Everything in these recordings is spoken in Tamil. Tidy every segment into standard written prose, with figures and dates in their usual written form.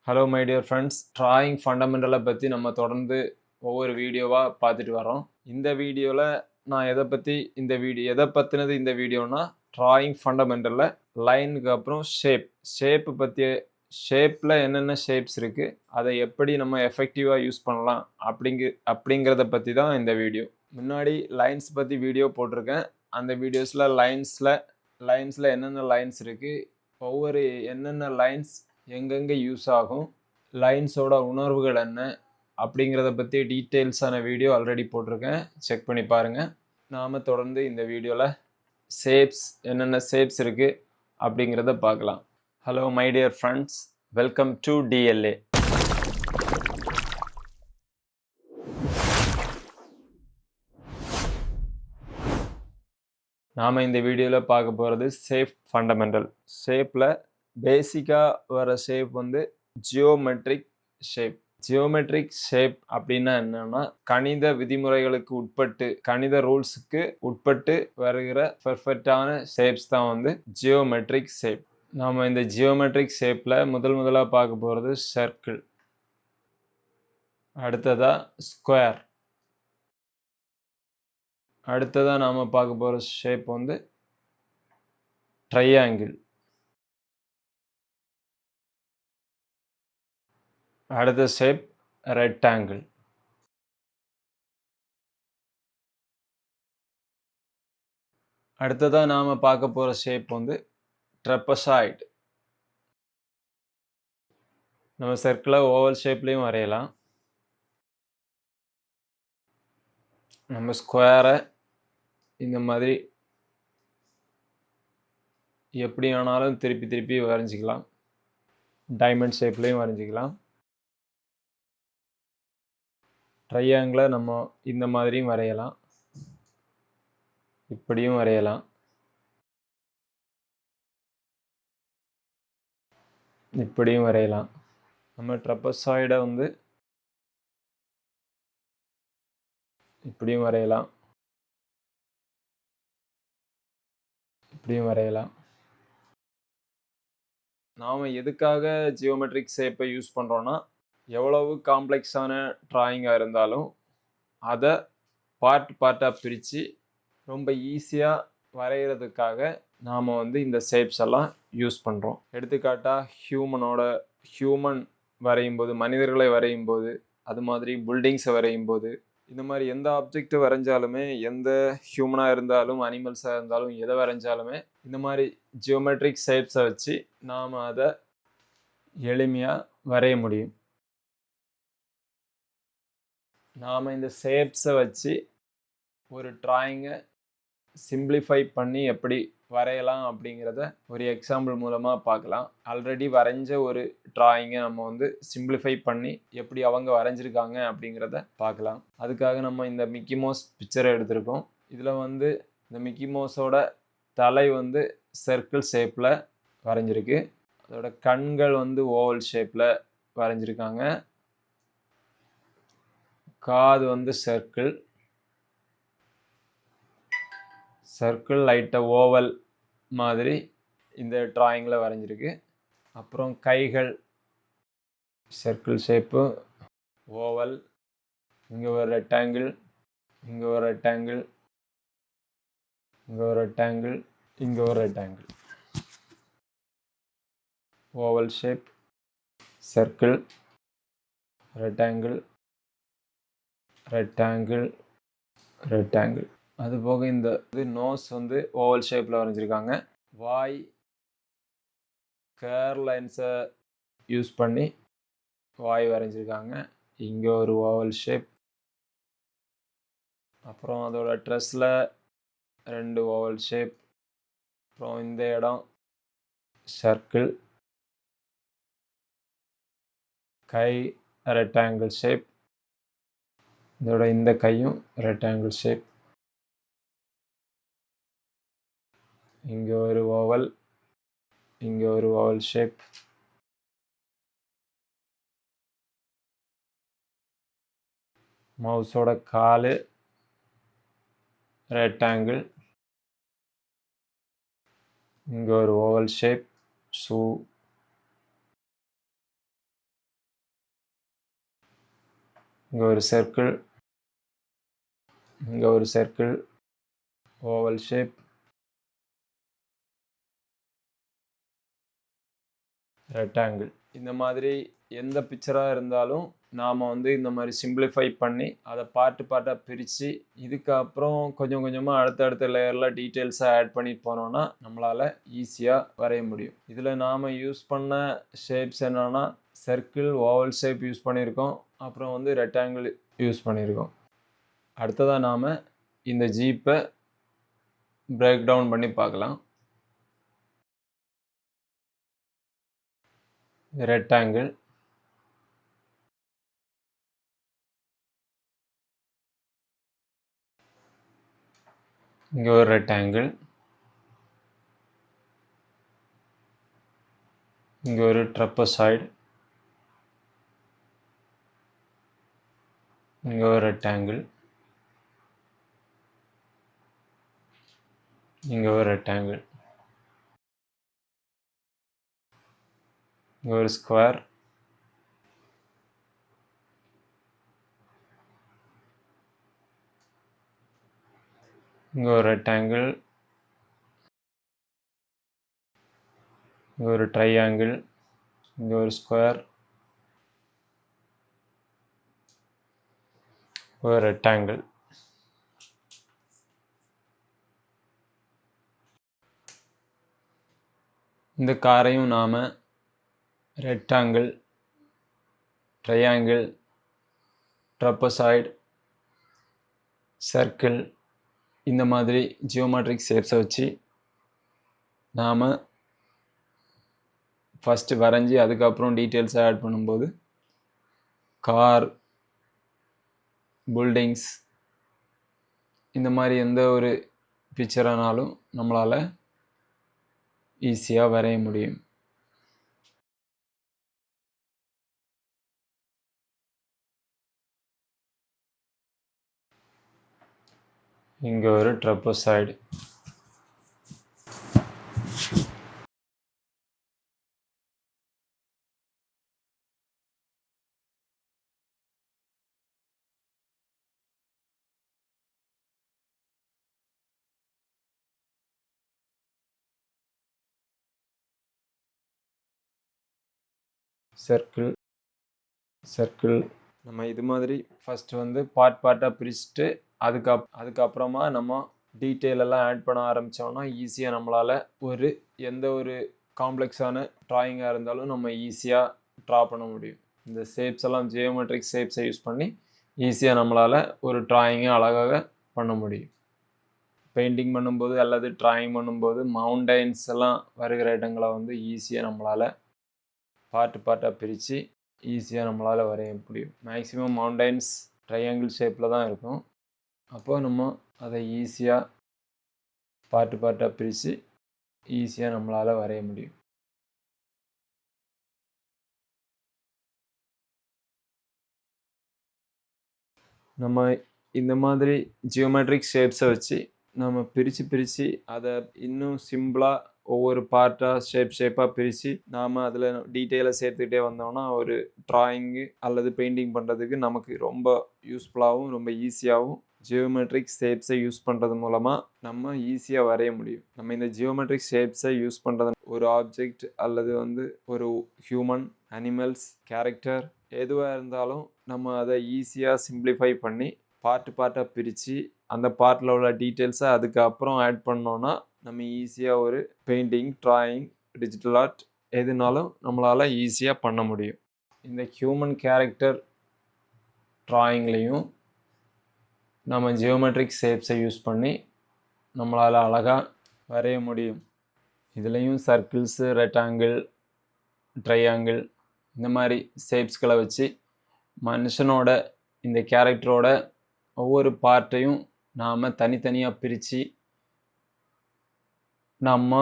Hello my dear friends, drawing ஃபண்டமெண்டலை பற்றி நம்ம தொடர்ந்து ஒவ்வொரு வீடியோவாக பார்த்துட்டு வரோம். இந்த வீடியோவில் நான் எதை பற்றினது இந்த வீடியோனா, டிராயிங் ஃபண்டமெண்டலில் லைனுக்கு அப்புறம் ஷேப்பு பற்றிய ஷேப்பில் என்னென்ன ஷேப்ஸ் இருக்குது, அதை எப்படி நம்ம எஃபெக்டிவாக யூஸ் பண்ணலாம் அப்படிங்கிறத பற்றி தான் இந்த வீடியோ. முன்னாடி லைன்ஸ் பற்றி வீடியோ போட்டிருக்கேன். அந்த வீடியோஸில் லைன்ஸில் என்னென்ன லைன்ஸ் இருக்குது, ஒவ்வொரு என்னென்ன லைன்ஸ் எங்கெங்கே யூஸ் ஆகும், லைன்ஸோட உணர்வுகள் என்ன அப்படிங்கிறத பற்றி டீட்டெயில்ஸான வீடியோ ஆல்ரெடி போட்டிருக்கேன், செக் பண்ணி பாருங்கள். நாம் தொடர்ந்து இந்த வீடியோவில் என்னென்ன ஷேப்ஸ் இருக்குது அப்படிங்கிறத பார்க்கலாம். Hello my dear friends, welcome to DLA. நாம் இந்த வீடியோவில் பார்க்க போகிறது ஷேப் ஃபண்டமெண்டல். ஷேப்பில் பேசிக்காக வர ஷேப் வந்து ஜியோமெட்ரிக் ஷேப் அப்படின்னா என்னன்னா, கணித விதிமுறைகளுக்கு உட்பட்டு, கணித ரூல்ஸுக்கு உட்பட்டு வருகிற பெர்ஃபெக்டான ஷேப்ஸ் தான் வந்து ஜியோமெட்ரிக் ஷேப். நாம் இந்த ஜியோமெட்ரிக் ஷேப்பில் முதலாக பார்க்க போகிறது சர்க்கிள், அடுத்ததாக ஸ்கொயர், அடுத்ததாக நாம் பார்க்க போகிற ஷேப் வந்து ட்ரையாங்கிள், அடுத்த ஷேப் ரெக்டாங்கிள், அடுத்ததாக நாம் பார்க்க போகிற ஷேப் வந்து ட்ரெப்பசாய்டு. நம்ம சர்க்கிளை ஓவல் ஷேப்லேயும் வரையலாம், நம்ம ஸ்கொயரை இந்த மாதிரி எப்படி ஆனாலும் திருப்பி வரைஞ்சிக்கலாம், டைமண்ட் ஷேப்லேயும் வரைஞ்சிக்கலாம். ட்ரையாங்கிளை நம்ம இந்த மாதிரியும் வரையலாம், இப்படியும் வரையலாம், இப்படியும் வரையலாம். நம்ம ட்ரெப்பசாய்டை வந்து இப்படியும் வரையலாம், இப்படியும் வரையலாம். நாம் எதுக்காக ஜியோமெட்ரிக் ஷேப்பை யூஸ் பண்ணுறோன்னா, எவ்வளவு காம்ப்ளெக்ஸான ட்ராயிங்காக இருந்தாலும் அதை பார்ட்டாக பிரித்து ரொம்ப ஈஸியாக வரைகிறதுக்காக நாம் வந்து இந்த ஷேப்ஸ் எல்லாம் யூஸ் பண்ணுறோம். எடுத்துக்காட்டாக ஹியூமன் வரையும்போது, மனிதர்களை வரையும்போது, அது மாதிரி பில்டிங்ஸை வரையும்போது, இந்த மாதிரி எந்த ஆப்ஜெக்ட் வரைஞ்சாலுமே, எந்த ஹியூமனாக இருந்தாலும் அனிமல்ஸாக இருந்தாலும் எதை வரைஞ்சாலுமே இந்த மாதிரி ஜியோமெட்ரிக் ஷேப்ஸை வச்சு நாம் அதை எளிமையாக வரைய முடியும். நாம் இந்த ஷேப்ஸை வச்சு ஒரு டிராயிங்கை சிம்பிளிஃபை பண்ணி எப்படி வரையலாம் அப்படிங்கிறத ஒரு எக்ஸாம்பிள் மூலமாக பார்க்கலாம். ஆல்ரெடி வரைஞ்ச ஒரு டிராயிங்கை நம்ம வந்து சிம்பிளிஃபை பண்ணி எப்படி அவங்க வரைஞ்சிருக்காங்க அப்படிங்கிறத பார்க்கலாம். அதுக்காக நம்ம இந்த மிக்கி மவுஸ் பிக்சரை எடுத்திருக்கோம். இதில் வந்து இந்த மிக்கி மவுஸோட தலை வந்து சர்க்கிள் ஷேப்பில் வரைஞ்சிருக்கு, அதோட கண்கள் வந்து ஓவல் ஷேப்பில் வரைஞ்சிருக்காங்க, காது வந்து சர்க்கிள் லைட்டாக ஓவல் மாதிரி இந்த டிராயிங்கில் வரைஞ்சிருக்கு. அப்புறம் கைகள் சர்க்கிள் ஷேப்பு, ஓவல், இங்கே ஒரு ரெக்டாங்கிள், இங்கே ஒரு ரெக்டாங்கிள், இங்கே ஒரு ரெக்டாங்கிள், இங்கே ஒரு rectangle. Oval shape, circle, rectangle, rectangle, rectangle. அதுபோக இந்த நோஸ் வந்து ஓவல் ஷேப்பில் வரைஞ்சிருக்காங்க. வாய் கேர் லைன்ஸை யூஸ் பண்ணி வாய் வரைஞ்சிருக்காங்க. இங்கே ஒரு ஓவல் ஷேப், அப்புறம் அதோட ட்ரெஸ்ஸில் 2 ஓவல் ஷேப், அப்புறம் இந்த இடம் சர்க்கிள், கை ரெக்டாங்கிள் ஷேப், இதோட இந்த கையும் ரெக்டாங்கிள் ஷேப், இங்கே ஒரு ஓவல், இங்கே ஒரு ஓவல் ஷேப், மவுஸோட காலு ரெக்டாங்கிள், இங்கே ஒரு ஓவல் ஷேப், ஷூ, இங்கே ஒரு சர்க்கிள், இங்கே ஒரு சர்க்கிள், ஓவல் ஷேப், ரெக்டாங்கிள். இந்த மாதிரி எந்த பிக்சராக இருந்தாலும் நாம் வந்து இந்த மாதிரி சிம்பிளிஃபை பண்ணி அதை பார்ட்டாக பிரித்து இதுக்கப்புறம் கொஞ்சம் கொஞ்சமாக அடுத்தடுத்த லேயரில் டீட்டெயில்ஸாக ஆட் பண்ணிட்டு போனோன்னா நம்மளால் ஈஸியாக வரைய முடியும். இதில் நாம் யூஸ் பண்ண ஷேப்ஸ் என்னென்னா சர்க்கிள், ஓவல் ஷேப் யூஸ் பண்ணியிருக்கோம், அப்புறம் வந்து ரெக்டாங்கிள் யூஸ் பண்ணியிருக்கோம். அடுத்ததாக நாம் இந்த ஜீப்பை பிரேக் டவுன் பண்ணி பார்க்கலாம். ரெக்டாங்கிள், இங்கே ஒரு ரெக்டாங்கிள், இங்கே ஒரு ட்ரப்பசாய்டு, இங்கே ஒரு ரெக்டாங்கிள், இங்கே ஒரு ரெக்டாங்கிள், இங்கே ஒரு ஸ்கொயர், இங்கே ஒரு ரெக்டாங்கிள், இங்கே ஒரு ட்ரையாங்கிள், இங்கே ஒரு ஸ்கொயர், ஒரு ரெக்டாங்கிள். இந்த காரையும் நாம் ரெக்டாங்கிள், ட்ரையாங்கிள், ட்ரப்பசாய்டு, சர்க்கிள் இந்த மாதிரி ஜியோமெட்ரிக் ஷேப்ஸை வச்சு நாம் ஃபஸ்ட்டு வரைஞ்சி அதுக்கப்புறம் டீட்டெயில்ஸை ஆட் பண்ணும்போது கார், பில்டிங்ஸ் இந்த மாதிரி எந்த ஒரு பிக்சரானாலும் நம்மளால் ஈஸியாக வரைய முடியும். இங்கே ஒரு ட்ரப்பசாய்டு, சர்க்கிள், சர்க்கிள். நம்ம இது மாதிரி ஃபஸ்ட்டு வந்து பார்ட்டாக பிரிச்சுட்டு அதுக்கப்புறமா நம்ம டீட்டெயில் எல்லாம் ஆட் பண்ண ஆரம்பித்தோம்னா ஈஸியாக நம்மளால் எந்த ஒரு காம்ப்ளெக்ஸான ட்ராயிங்காக இருந்தாலும் நம்ம ஈஸியாக ட்ரா பண்ண முடியும். இந்த ஷேப்ஸ் எல்லாம் ஜியோமெட்ரிக் ஷேப்ஸை யூஸ் பண்ணி ஈஸியாக நம்மளால் ஒரு ட்ராயிங்கை அழகாக பண்ண முடியும். பெயிண்டிங் பண்ணும்போது அல்லது ட்ராயிங் பண்ணும்போது மவுண்டைன்ஸ் எல்லாம் வருகிற இடங்களை வந்து ஈஸியாக நம்மளால் பார்ட்டாக பிரித்து ஈஸியாக நம்மளால் வரைய முடியும். மேக்ஸிமம் மவுண்டைன்ஸ் ட்ரையாங்கிள் ஷேப்பில் தான் இருக்கும். அப்போது நம்ம அதை ஈஸியாக பார்ட்டாக பிரித்து ஈஸியாக நம்மளால் வரைய முடியும். நம்ம இந்த மாதிரி ஜியோமெட்ரிக் ஷேப்ஸை வச்சு நம்ம பிரித்து அதை இன்னும் சிம்பிளாக ஒவ்வொரு பார்ட்டாக ஷேப்பாக பிரித்து நாம் அதில் டீட்டெயிலை சேர்த்துக்கிட்டே வந்தோம்னா ஒரு ட்ராயிங்கு அல்லது பெயிண்டிங் பண்ணுறதுக்கு நமக்கு ரொம்ப யூஸ்ஃபுல்லாகவும் ரொம்ப ஈஸியாகவும் ஜியோமெட்ரிக் ஷேப்ஸை யூஸ் பண்ணுறது மூலமாக நம்ம ஈஸியாக வரைய முடியும். நம்ம இந்த ஜியோமெட்ரிக் ஷேப்ஸை யூஸ் பண்ணுறது ஒரு ஆப்ஜெக்ட் அல்லது வந்து ஒரு ஹியூமன், அனிமல்ஸ், கேரக்டர் எதுவாக இருந்தாலும் நம்ம அதை ஈஸியாக சிம்பிளிஃபை பண்ணி பார்ட்டாக பிரித்து அந்த பார்ட்டில் உள்ள டீட்டெயில்ஸை அதுக்கப்புறம் ஆட் பண்ணோன்னா நம்ம ஈஸியாக ஒரு பெயிண்டிங், ட்ராயிங், டிஜிட்டல் ஆர்ட் எதுனாலும் நம்மளால் ஈஸியாக பண்ண முடியும். இந்த ஹியூமன் கேரக்டர் ட்ராயிங்லேயும் நம்ம ஜியோமெட்ரிக் ஷேப்ஸை யூஸ் பண்ணி நம்மளால் அழகாக வரைய முடியும். இதுலேயும் சர்க்கிள்ஸு, ரெக்டாங்கிள், ட்ரையாங்கிள் இந்த மாதிரி ஷேப்ஸ்களை வச்சு மனுஷனோட இந்த கேரக்டரோட ஒவ்வொரு பார்ட்டையும் நாம் தனித்தனியாக பிரித்து நம்ம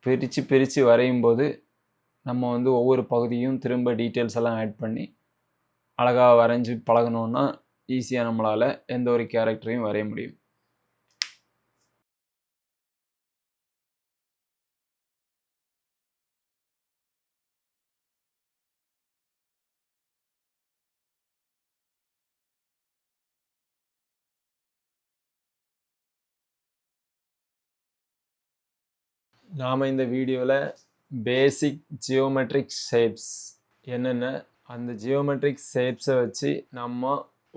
பிரித்து வரையும்போது நம்ம வந்து ஒவ்வொரு பகுதியும் திரும்ப டீட்டெயில்ஸ் எல்லாம் ஆட் பண்ணி அழகாக வரைஞ்சி பழகணுன்னா ஈஸியாக நம்மளால் எந்த ஒரு கேரக்டரையும் வரைய முடியும். நாம் இந்த வீடியோவில் பேசிக் ஜியோமெட்ரிக் ஷேப்ஸ் என்னென்ன, அந்த ஜியோமெட்ரிக் ஷேப்ஸை வச்சு நம்ம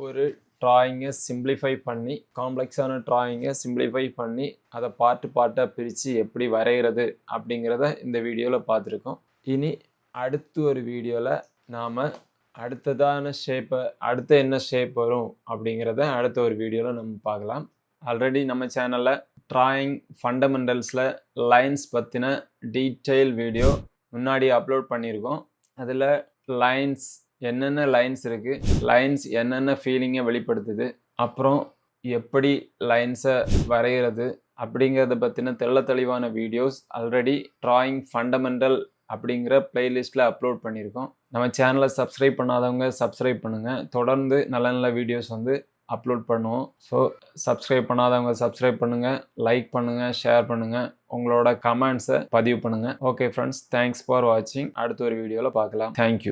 ஒரு ட்ராயிங்கை சிம்பிளிஃபை பண்ணி, காம்ப்ளெக்ஸான ட்ராயிங்கை சிம்பிளிஃபை பண்ணி அதை பார்ட்டாக பிரித்து எப்படி வரைகிறது அப்படிங்கிறத இந்த வீடியோவில் பார்த்துருக்கோம். இனி அடுத்து ஒரு வீடியோவில் நாம் அடுத்ததான ஷேப்பை, அடுத்து என்ன ஷேப் வரும் அப்படிங்கிறத அடுத்த ஒரு வீடியோவில் நம்ம பார்க்கலாம். ஆல்ரெடி நம்ம சேனலில் ட்ராயிங் ஃபண்டமெண்டல்ஸில் லைன்ஸ் பற்றின டீட்டெயில் வீடியோ முன்னாடி அப்லோட் பண்ணியிருக்கோம். அதில் லைன்ஸ் என்னென்ன லைன்ஸ் இருக்குது, லைன்ஸ் என்னென்ன ஃபீலிங்கை வெளிப்படுத்துது, அப்புறம் எப்படி லைன்ஸை வரைகிறது அப்படிங்கிறத பற்றின தெளிவான வீடியோஸ் ஆல்ரெடி ட்ராயிங் ஃபண்டமெண்டல் அப்படிங்கிற பிளேலிஸ்ட்டில் அப்லோட் பண்ணியிருக்கோம். நம்ம சேனலை சப்ஸ்கிரைப் பண்ணாதவங்க சப்ஸ்கிரைப் பண்ணுங்கள். தொடர்ந்து நல்ல வீடியோஸ் அப்லோட் பண்ணுவோம். ஸோ சப்ஸ்கிரைப் பண்ணாதவங்க சப்ஸ்கிரைப் பண்ணுங்கள், லைக் பண்ணுங்கள், ஷேர் பண்ணுங்கள், உங்களோட கமெண்ட்ஸை பதிவு பண்ணுங்கள். ஓகே ஃப்ரெண்ட்ஸ், தேங்க்ஸ் ஃபார் வாட்சிங். அடுத்த ஒரு வீடியோவில் பார்க்கலாம். தேங்க்யூ.